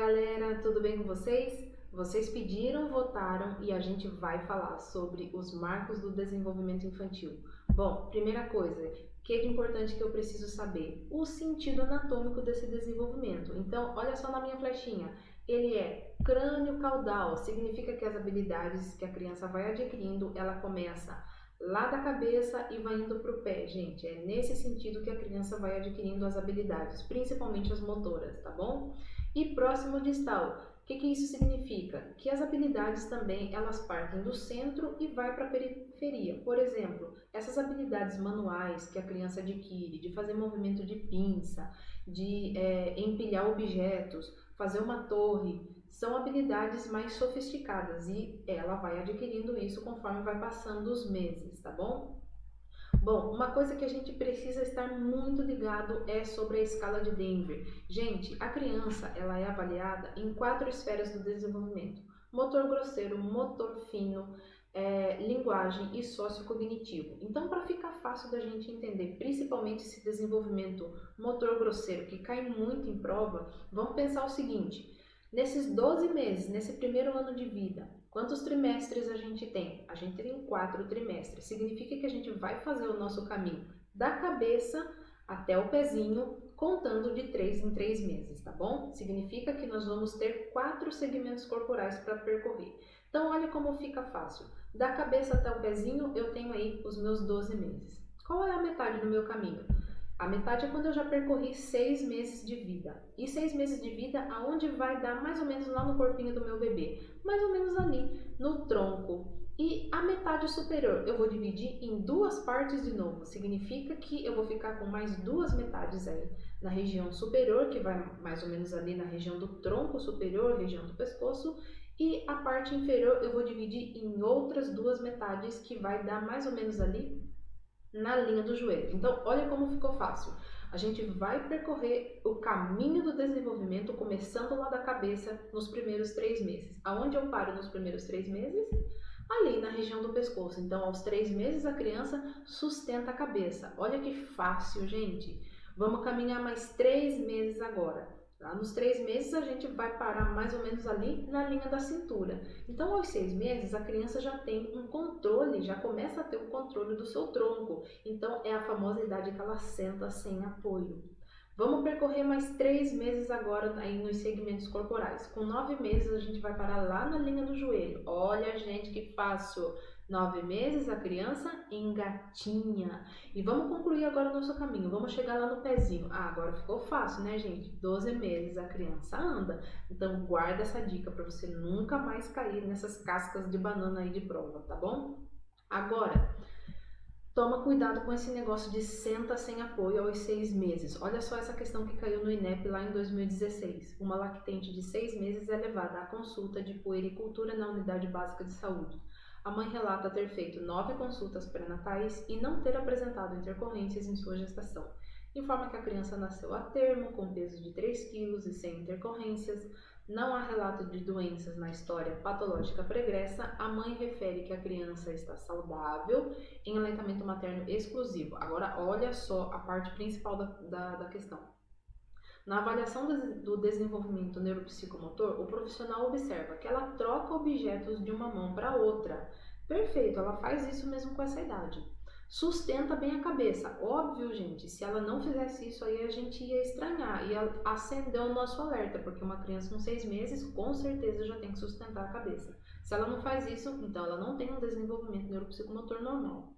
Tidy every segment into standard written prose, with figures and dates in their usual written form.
Galera, tudo bem com vocês? Vocês pediram, votaram e a gente vai falar sobre os marcos do desenvolvimento infantil. Bom, primeira coisa, o que é de importante que eu preciso saber? O sentido anatômico desse desenvolvimento. Então, olha só na minha flechinha, ele é crânio-caudal, significa que as habilidades que a criança vai adquirindo, ela começa lá da cabeça e vai indo para o pé, gente. É nesse sentido que a criança vai adquirindo as habilidades, principalmente as motoras, tá bom? E próximo distal, o que isso significa? Que as habilidades também elas partem do centro e vai para a periferia. Por exemplo, essas habilidades manuais que a criança adquire, de fazer movimento de pinça, de empilhar objetos, fazer uma torre, são habilidades mais sofisticadas e ela vai adquirindo isso conforme vai passando os meses, tá bom? Bom, uma coisa que a gente precisa estar muito ligado é sobre a escala de Denver. Gente, a criança ela é avaliada em 4 esferas do desenvolvimento: motor grosseiro, motor fino, linguagem e sociocognitivo. Então, para ficar fácil da gente entender, principalmente esse desenvolvimento motor grosseiro que cai muito em prova, vamos pensar o seguinte: nesses 12 meses, nesse primeiro ano de vida, quantos trimestres a gente tem? A gente tem 4 trimestres. Significa que a gente vai fazer o nosso caminho da cabeça até o pezinho, contando de 3 em 3 meses, tá bom? Significa que nós vamos ter 4 segmentos corporais para percorrer. Então, olha como fica fácil. Da cabeça até o pezinho, eu tenho aí os meus 12 meses. Qual é a metade do meu caminho? A metade é quando eu já percorri 6 meses de vida. E 6 meses de vida, aonde vai dar mais ou menos lá no corpinho do meu bebê? Mais ou menos ali, no tronco. E a metade superior eu vou dividir em 2 partes de novo. Significa que eu vou ficar com mais 2 metades aí. Na região superior, que vai mais ou menos ali na região do tronco superior, região do pescoço. E a parte inferior eu vou dividir em outras 2 metades, que vai dar mais ou menos ali na linha do joelho. Então, olha como ficou fácil. A gente vai percorrer o caminho do desenvolvimento começando lá da cabeça nos primeiros 3 meses. Aonde eu paro nos primeiros 3 meses? Ali na região do pescoço. Então, aos 3 meses a criança sustenta a cabeça. Olha que fácil, gente. Vamos caminhar mais 3 meses agora. Lá nos 3 meses a gente vai parar mais ou menos ali na linha da cintura. Então, aos 6 meses, a criança já tem um controle, já começa a ter o controle do seu tronco. Então, é a famosa idade que ela senta sem apoio. Vamos percorrer mais 3 meses agora aí nos segmentos corporais. Com 9 meses, a gente vai parar lá na linha do joelho. Olha, gente, que fácil! 9 meses, a criança engatinha. E vamos concluir agora o nosso caminho. Vamos chegar lá no pezinho. Ah, agora ficou fácil, né, gente? 12 meses, a criança anda. Então, guarda essa dica para você nunca mais cair nessas cascas de banana aí de prova, tá bom? Agora, toma cuidado com esse negócio de senta sem apoio aos 6 meses. Olha só essa questão que caiu no INEP lá em 2016. Uma lactente de 6 meses é levada à consulta de puericultura na unidade básica de saúde. A mãe relata ter feito 9 consultas pré-natais e não ter apresentado intercorrências em sua gestação. Informa que a criança nasceu a termo, com peso de 3 kg e sem intercorrências. Não há relato de doenças na história patológica pregressa. A mãe refere que a criança está saudável em aleitamento materno exclusivo. Agora, olha só a parte principal da questão. Na avaliação do desenvolvimento neuropsicomotor, o profissional observa que ela troca objetos de uma mão para outra. Perfeito, ela faz isso mesmo com essa idade. Sustenta bem a cabeça. Óbvio, gente, se ela não fizesse isso aí, a gente ia estranhar, ia acender o nosso alerta, porque uma criança com 6 meses, com certeza já tem que sustentar a cabeça. Se ela não faz isso, então ela não tem um desenvolvimento neuropsicomotor normal.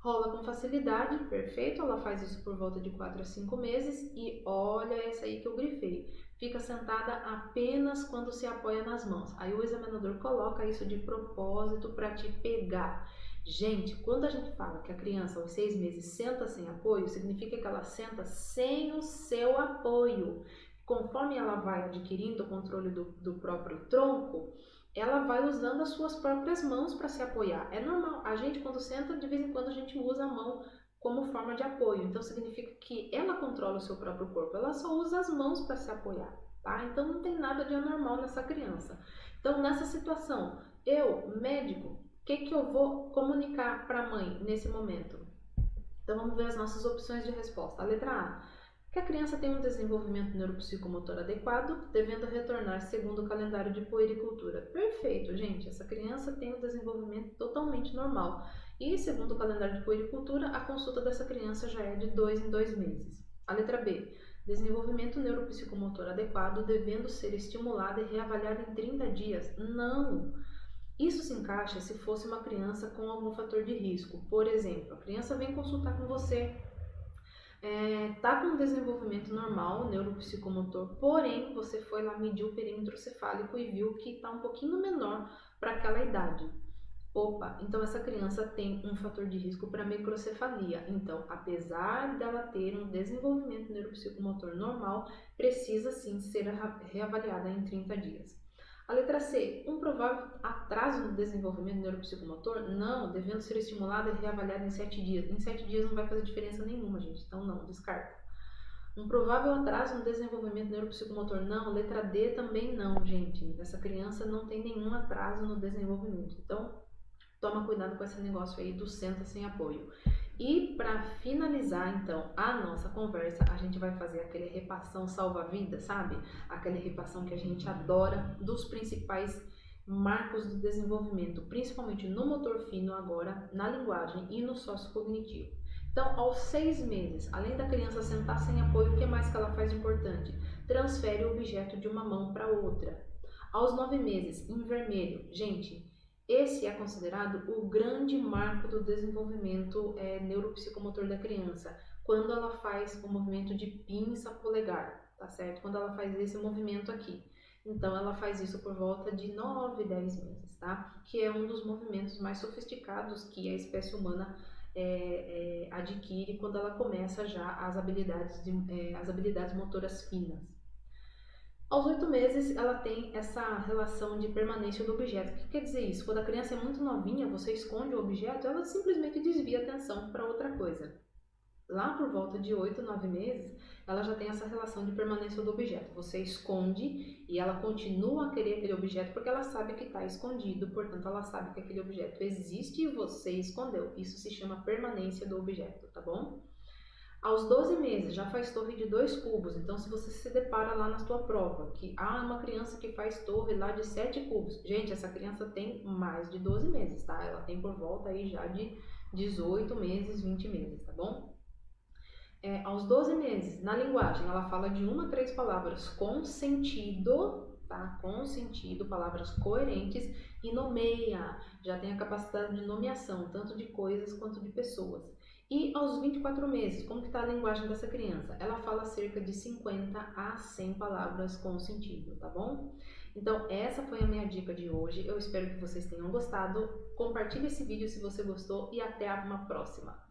Rola com facilidade, perfeito, ela faz isso por volta de 4 a 5 meses e olha essa aí que eu grifei. Fica sentada apenas quando se apoia nas mãos. Aí o examinador coloca isso de propósito para te pegar. Gente, quando a gente fala que a criança aos 6 meses senta sem apoio, significa que ela senta sem o seu apoio. Conforme ela vai adquirindo o controle do próprio tronco, ela vai usando as suas próprias mãos para se apoiar. É normal, a gente quando senta, de vez em quando a gente usa a mão como forma de apoio. Então significa que ela controla o seu próprio corpo, ela só usa as mãos para se apoiar, tá? Então não tem nada de anormal nessa criança. Então nessa situação, eu, médico, o que eu vou comunicar para a mãe nesse momento? Então vamos ver as nossas opções de resposta. A letra A. Que a criança tem um desenvolvimento neuropsicomotor adequado, devendo retornar segundo o calendário de puericultura. Perfeito, gente. Essa criança tem um desenvolvimento totalmente normal. E segundo o calendário de puericultura, a consulta dessa criança já é de 2 em 2 meses. A letra B. Desenvolvimento neuropsicomotor adequado, devendo ser estimulado e reavaliado em 30 dias. Não! Isso se encaixa se fosse uma criança com algum fator de risco. Por exemplo, a criança vem consultar com você, tá com um desenvolvimento normal, neuropsicomotor, porém você foi lá medir o perímetro cefálico e viu que está um pouquinho menor para aquela idade. Opa, então essa criança tem um fator de risco para microcefalia. Então, apesar dela ter um desenvolvimento neuropsicomotor normal, precisa sim ser reavaliada em 30 dias. A letra C, um provável atraso no desenvolvimento neuropsicomotor? Não, devendo ser estimulada e reavaliada em 7 dias. Em 7 dias não vai fazer diferença nenhuma, gente, então não, descarta. Um provável atraso no desenvolvimento neuropsicomotor? Não. Letra D também não, gente. Essa criança não tem nenhum atraso no desenvolvimento. Então, toma cuidado com esse negócio aí do senta sem apoio. E para finalizar, então, a nossa conversa, a gente vai fazer aquele repassão salva-vida, sabe? Aquele repassão que a gente adora dos principais marcos do desenvolvimento, principalmente no motor fino agora, na linguagem e no sociocognitivo. Então, aos 6 meses, além da criança sentar sem apoio, o que mais que ela faz importante? Transfere o objeto de uma mão para outra. Aos 9 meses, em vermelho, gente, esse é considerado o grande marco do desenvolvimento neuropsicomotor da criança, quando ela faz o movimento de pinça polegar, tá certo? Quando ela faz esse movimento aqui. Então, ela faz isso por volta de 9, 10 meses, tá? Que é um dos movimentos mais sofisticados que a espécie humana adquire quando ela começa já as habilidades motoras finas. Aos 8 meses, ela tem essa relação de permanência do objeto. O que quer dizer isso? Quando a criança é muito novinha, você esconde o objeto, ela simplesmente desvia a atenção para outra coisa. Lá por volta de 8, 9 meses, ela já tem essa relação de permanência do objeto. Você esconde e ela continua a querer aquele objeto porque ela sabe que está escondido, portanto ela sabe que aquele objeto existe e você escondeu. Isso se chama permanência do objeto, tá bom? Aos 12 meses, já faz torre de 2 cubos. Então, se você se depara lá na sua prova, que há uma criança que faz torre lá de 7 cubos. Gente, essa criança tem mais de 12 meses, tá? Ela tem por volta aí já de 18 meses, 20 meses, tá bom? Aos 12 meses, na linguagem, ela fala de 1 a 3 palavras com sentido, tá? Com sentido, palavras coerentes e nomeia. Já tem a capacidade de nomeação, tanto de coisas quanto de pessoas. E aos 24 meses, como que está a linguagem dessa criança? Ela fala cerca de 50 a 100 palavras com sentido, tá bom? Então, essa foi a minha dica de hoje. Eu espero que vocês tenham gostado. Compartilhe esse vídeo se você gostou e até uma próxima.